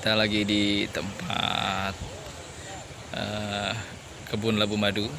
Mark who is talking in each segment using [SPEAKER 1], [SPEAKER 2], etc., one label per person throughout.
[SPEAKER 1] Kita lagi di tempat kebun labu madu.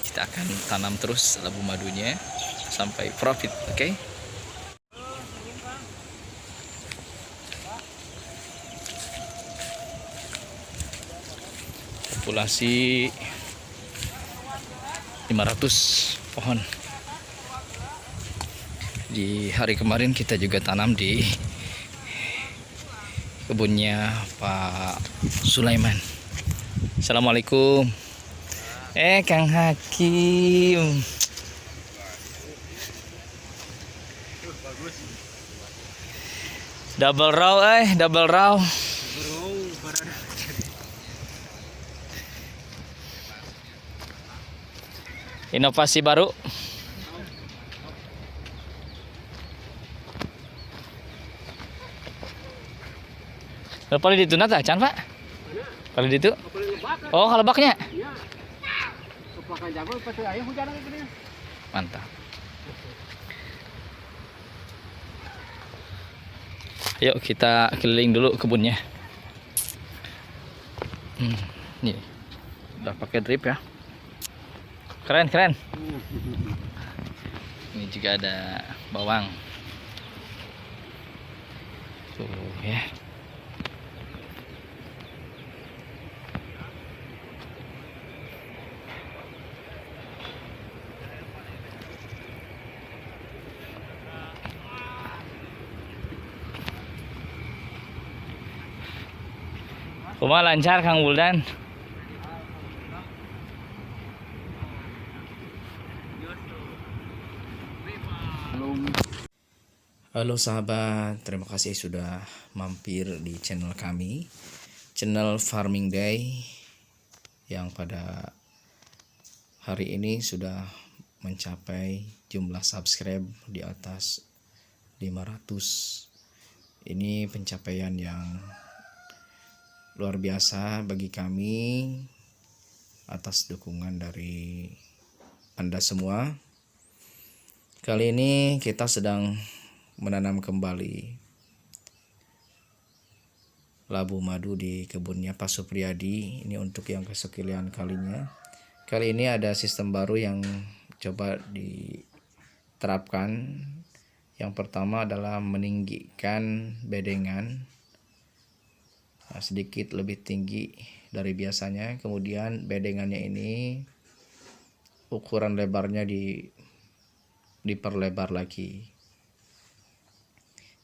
[SPEAKER 1] Kita akan tanam terus labu madunya sampai profit, oke? Populasi 500 pohon. Di hari kemarin kita juga tanam di kebunnya Pak Sulaiman. Assalamualaikum. Kang Hakim. Double raw, double raw. Inovasi baru. Kalau di itu nata, can Pak? Kalau di itu? Oh, lebaknya? Mantap. Yuk kita keliling dulu kebunnya. Nih, udah pakai drip ya. Keren, keren. Ini juga ada bawang. Tuh ya. Kumaha lancar Kang Buldan? Halo sahabat, terima kasih sudah mampir di channel kami, channel Farming Day, yang pada hari ini sudah mencapai jumlah subscribe di atas 500. Ini pencapaian yang luar biasa bagi kami atas dukungan dari Anda semua. Kali ini kita sedang menanam kembali labu madu di kebunnya Pak Supriyadi. Ini untuk yang kesekian kalinya. Kali ini ada sistem baru yang coba diterapkan. Yang pertama adalah meninggikan bedengan sedikit lebih tinggi dari biasanya. Kemudian bedengannya ini ukuran lebarnya diperlebar lagi.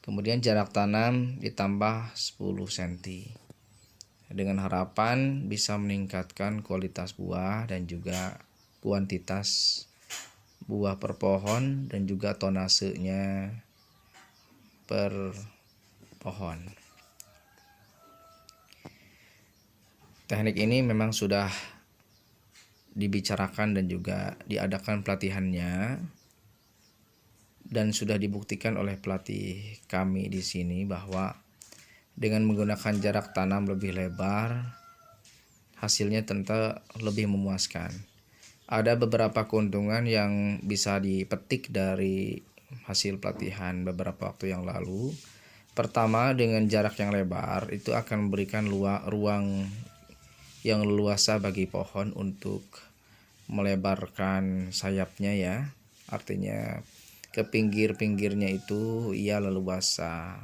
[SPEAKER 1] Kemudian jarak tanam ditambah 10 cm dengan harapan bisa meningkatkan kualitas buah dan juga kuantitas buah per pohon dan juga tonasenya per pohon. Teknik ini memang sudah dibicarakan dan juga diadakan pelatihannya, dan sudah dibuktikan oleh pelatih kami di sini bahwa dengan menggunakan jarak tanam lebih lebar, hasilnya tentu lebih memuaskan. Ada beberapa keuntungan yang bisa dipetik dari hasil pelatihan beberapa waktu yang lalu. Pertama, dengan jarak yang lebar itu akan memberikan ruang yang leluasa bagi pohon untuk melebarkan sayapnya ya. Artinya ke pinggir-pinggirnya itu ia leluasa,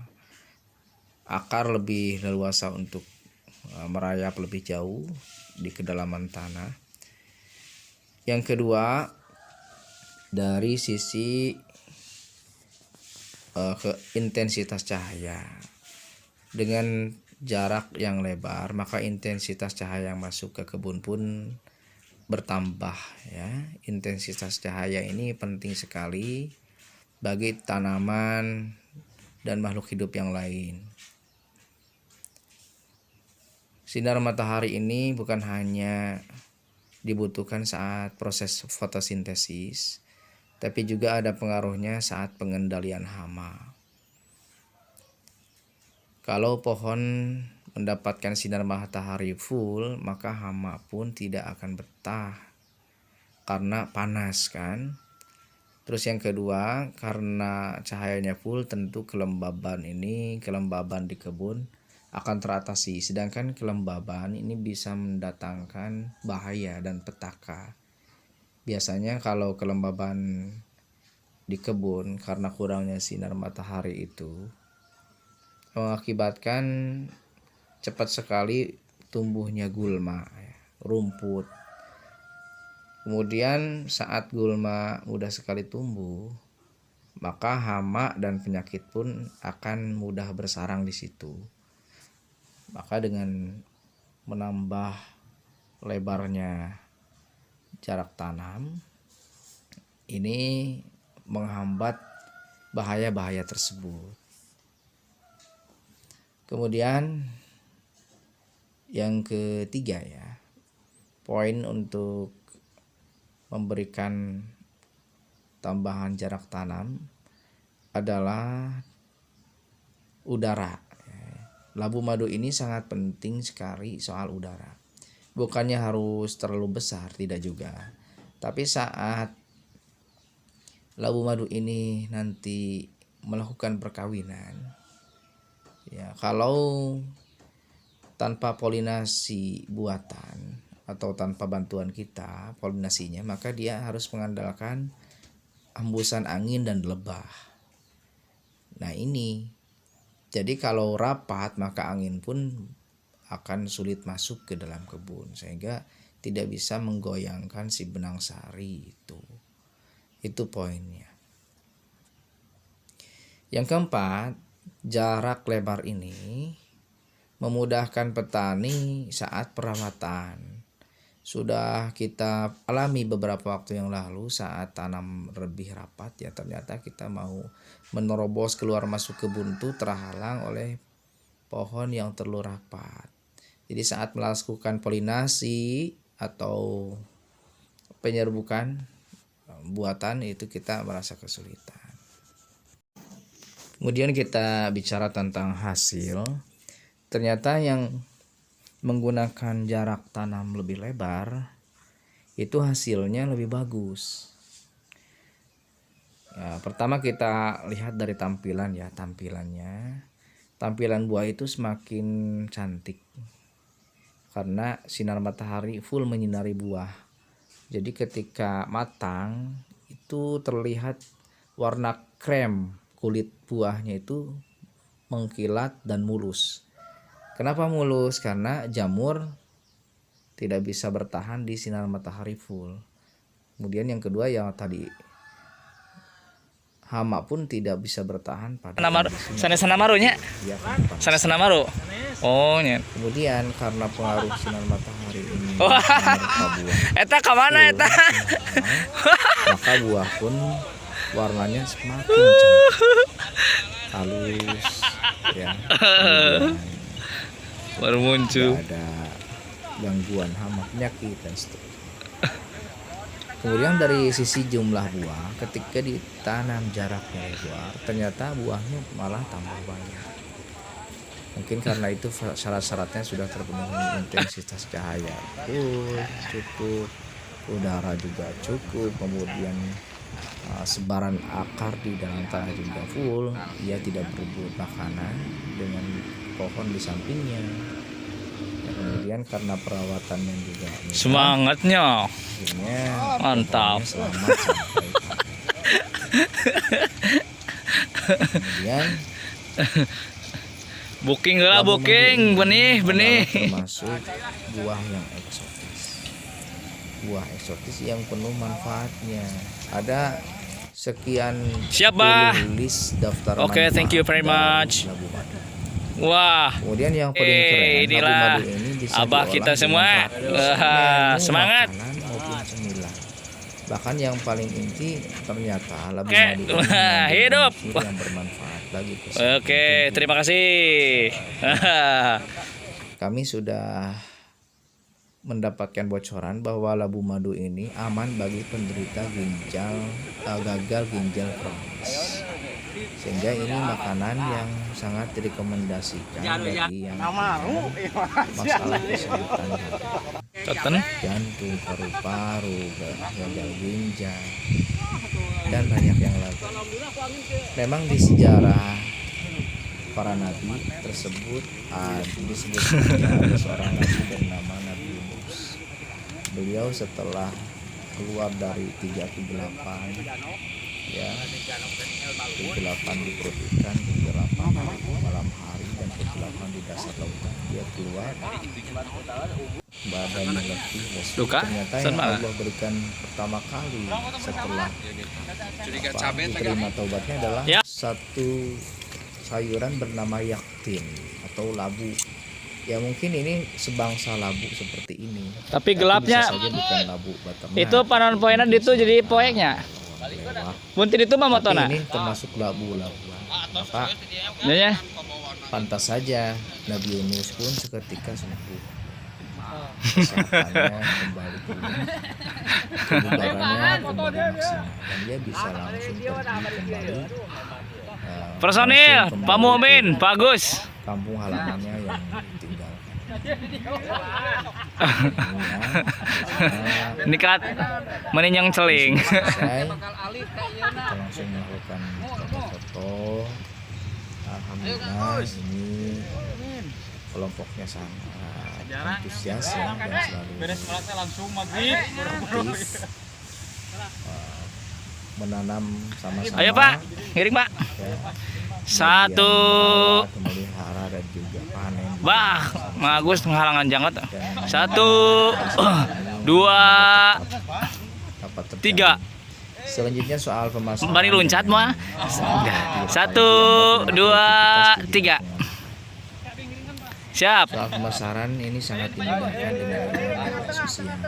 [SPEAKER 1] akar lebih leluasa untuk merayap lebih jauh di kedalaman tanah. Yang kedua, dari sisi intensitas cahaya. Dengan jarak yang lebar, maka intensitas cahaya yang masuk ke kebun pun bertambah ya. Intensitas cahaya ini penting sekali bagi tanaman dan makhluk hidup yang lain. Sinar matahari ini bukan hanya dibutuhkan saat proses fotosintesis, tapi juga ada pengaruhnya saat pengendalian hama. Kalau pohon mendapatkan sinar matahari full, maka hama pun tidak akan betah karena panas kan. Terus yang kedua, karena cahayanya full, tentu kelembaban di kebun akan teratasi. Sedangkan kelembaban ini bisa mendatangkan bahaya dan petaka. Biasanya kalau kelembaban di kebun karena kurangnya sinar matahari itu mengakibatkan cepat sekali tumbuhnya gulma, rumput. Kemudian saat gulma mudah sekali tumbuh, maka hama dan penyakit pun akan mudah bersarang di situ. Maka dengan menambah lebarnya jarak tanam, ini menghambat bahaya-bahaya tersebut. Kemudian yang ketiga ya, poin untuk memberikan tambahan jarak tanam adalah udara. Labu madu ini sangat penting sekali soal udara. Bukannya harus terlalu besar, tidak juga. Tapi saat labu madu ini nanti melakukan perkawinan, ya, kalau tanpa polinasi buatan atau tanpa bantuan kita polinasinya, maka dia harus mengandalkan hembusan angin dan lebah. Nah ini, jadi kalau rapat maka angin pun akan sulit masuk ke dalam kebun sehingga tidak bisa menggoyangkan si benang sari itu. Itu poinnya. Yang keempat, jarak lebar ini memudahkan petani saat perawatan. Sudah kita alami beberapa waktu yang lalu saat tanam lebih rapat, ya ternyata kita mau menerobos keluar masuk kebun itu terhalang oleh pohon yang terlalu rapat. Jadi saat melakukan polinasi atau penyerbukan buatan itu kita merasa kesulitan. Kemudian kita bicara tentang hasil. Ternyata yang menggunakan jarak tanam lebih lebar itu hasilnya lebih bagus. Ya, pertama kita lihat dari tampilan ya, tampilannya. Tampilan buah itu semakin cantik karena sinar matahari full menyinari buah. Jadi ketika matang itu terlihat warna krem, kulit buahnya itu mengkilat dan mulus. Kenapa mulus? Karena jamur tidak bisa bertahan di sinar matahari full. Kemudian yang kedua yang tadi, hama pun tidak bisa bertahan pada
[SPEAKER 2] sana marunya. Sana maru. Oh nya.
[SPEAKER 1] Kemudian karena pengaruh sinar matahari ini
[SPEAKER 2] Eta ka mana eta?
[SPEAKER 1] Maka buah pun warnanya semakin cantik, halus ya.
[SPEAKER 2] Baru muncul.
[SPEAKER 1] Tidak ada gangguan hama, penyakit dan seterusnya. Kemudian dari sisi jumlah buah, ketika ditanam jaraknya lebar, ternyata buahnya malah tambah banyak. Mungkin karena itu syarat-syaratnya sudah terpenuhi, intensitas cahaya cukup, udara juga cukup, kemudian sebaran akar di dalam tanah juga full, ia tidak berebut makanan dengan pohon di sampingnya. Kemudian karena perawatannya juga mudah,
[SPEAKER 2] Semangatnya
[SPEAKER 1] akhirnya
[SPEAKER 2] mantap.
[SPEAKER 1] selamat sampai kemudian
[SPEAKER 2] Booking lah, booking benih.
[SPEAKER 1] termasuk buah yang eksotis yang penuh manfaatnya. Ada sekian
[SPEAKER 2] Siap, Bah.
[SPEAKER 1] list daftar
[SPEAKER 2] Oke, thank you very much.
[SPEAKER 1] labu madu.
[SPEAKER 2] Wah.
[SPEAKER 1] Kemudian yang paling keren,
[SPEAKER 2] Inilah
[SPEAKER 1] labu madu ini bisa
[SPEAKER 2] abah
[SPEAKER 1] diolah
[SPEAKER 2] kita
[SPEAKER 1] dengan
[SPEAKER 2] semua.
[SPEAKER 1] menu
[SPEAKER 2] Semangat.
[SPEAKER 1] makanan maupun cemilan. Bahkan yang paling inti ternyata labu
[SPEAKER 2] Oke,
[SPEAKER 1] madu ini mengandung
[SPEAKER 2] hidup.
[SPEAKER 1] unsur yang bermanfaat bagi kesehatan
[SPEAKER 2] Oke,
[SPEAKER 1] tubuh.
[SPEAKER 2] terima kasih.
[SPEAKER 1] Kami sudah mendapatkan bocoran bahwa labu madu ini aman bagi penderita gagal ginjal kronis. Sehingga ini makanan yang sangat direkomendasikan bagi yang punya masalah kesehatan jantung, paru-paru, gagal ginjal, dan banyak yang lain. Memang di sejarah para nabi tersebut disebutnya ada seorang nabi bernama Nabi Yunus. Beliau setelah keluar dari 3 kegelapan, ya, kegelapan di perut ikan, kegelapan malam hari, dan kegelapan di dasar lautan, dia keluar badannya letih, lesu. Ternyata yang Allah berikan pertama kali setelah diterima taubatnya adalah satu sayuran bernama yaktin atau labu. Ya mungkin ini sebangsa labu seperti ini.
[SPEAKER 2] Tapi gelapnya
[SPEAKER 1] bisa saja bukan labu Batamna.
[SPEAKER 2] itu panon poenan itu jadi poeknya. Buntin itu mah
[SPEAKER 1] Tapi
[SPEAKER 2] motona.
[SPEAKER 1] ini termasuk labu-labuan. Maka
[SPEAKER 2] Ya.
[SPEAKER 1] pantas saja Nabi Yunus pun seketika sembuh. Kesehatannya kembali pulih, kebugarannya kembali maksimal, dan dia bisa langsung pergi kembali
[SPEAKER 2] Personil,
[SPEAKER 1] langsung
[SPEAKER 2] Pak
[SPEAKER 1] kembali
[SPEAKER 2] Mumin,
[SPEAKER 1] ke
[SPEAKER 2] Pak Gus.
[SPEAKER 1] kampung halamannya yang ditinggalkan.
[SPEAKER 2] Nikat meninyang celing.
[SPEAKER 1] Selesai, kita langsung melakukan foto-foto. Alhamdulillah ini kelompoknya sangat antusias ya, dan selalu aktif menanam sama-sama.
[SPEAKER 2] Ayo Pak, ngiring Pak.
[SPEAKER 1] Ya,
[SPEAKER 2] Satu.
[SPEAKER 1] memelihara dan juga panen.
[SPEAKER 2] Bah, Agus menghalangan jangkut.
[SPEAKER 1] Dan
[SPEAKER 2] 1, 2,
[SPEAKER 1] dapat tercapai.
[SPEAKER 2] 3.
[SPEAKER 1] Selanjutnya soal pemasaran.
[SPEAKER 2] Bari loncat mah. 1, 2, 3. Siap.
[SPEAKER 1] Soal pemasaran ini sangat dimudahkan dengan adanya media sosial.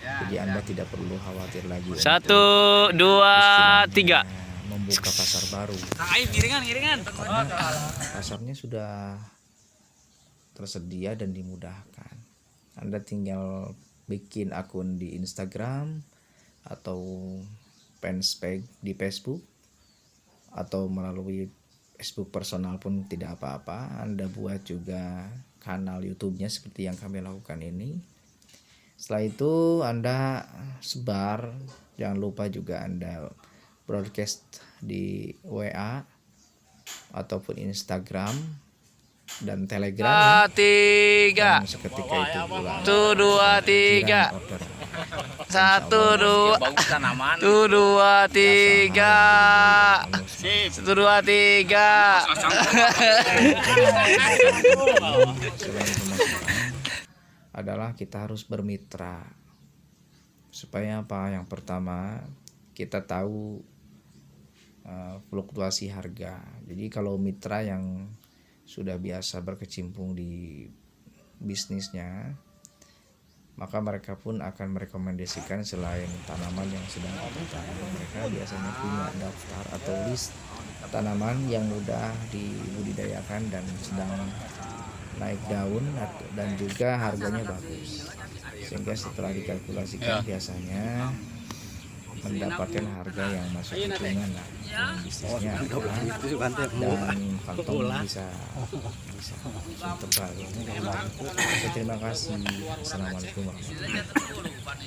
[SPEAKER 1] Jadi Anda tidak perlu khawatir lagi.
[SPEAKER 2] 1, 2, 3.
[SPEAKER 1] Membuka pasar baru.
[SPEAKER 2] Giringan.
[SPEAKER 1] Karena pasarnya sudah tersedia dan dimudahkan. Anda tinggal bikin akun di Instagram atau fanpage di Facebook, atau melalui Facebook personal pun tidak apa-apa. Anda buat juga kanal YouTube-nya seperti yang kami lakukan ini. Setelah itu Anda sebar, jangan lupa juga Anda broadcast di WA ataupun Instagram dan Telegram.
[SPEAKER 2] 3.
[SPEAKER 1] Dan seketika itu pula
[SPEAKER 2] 1, 2, 3. 1, 2, 3. 1, 2, 3.
[SPEAKER 1] Selain pemasaran adalah kita harus bermitra. Supaya apa? Yang pertama, kita tahu fluktuasi harga. Jadi kalau mitra yang sudah biasa berkecimpung di bisnisnya, maka mereka pun akan merekomendasikan selain tanaman yang sedang kita tanam, mereka biasanya punya daftar atau list tanaman yang mudah dibudidayakan dan sedang naik daun dan juga harganya bagus, sehingga setelah dikalkulasikan biasanya mendapatkan harga yang masuk hitungan lah bisnisnya, dan kantong bisa tebal. Terima kasih. Assalamualaikum warahmatullahi wabarakatuh.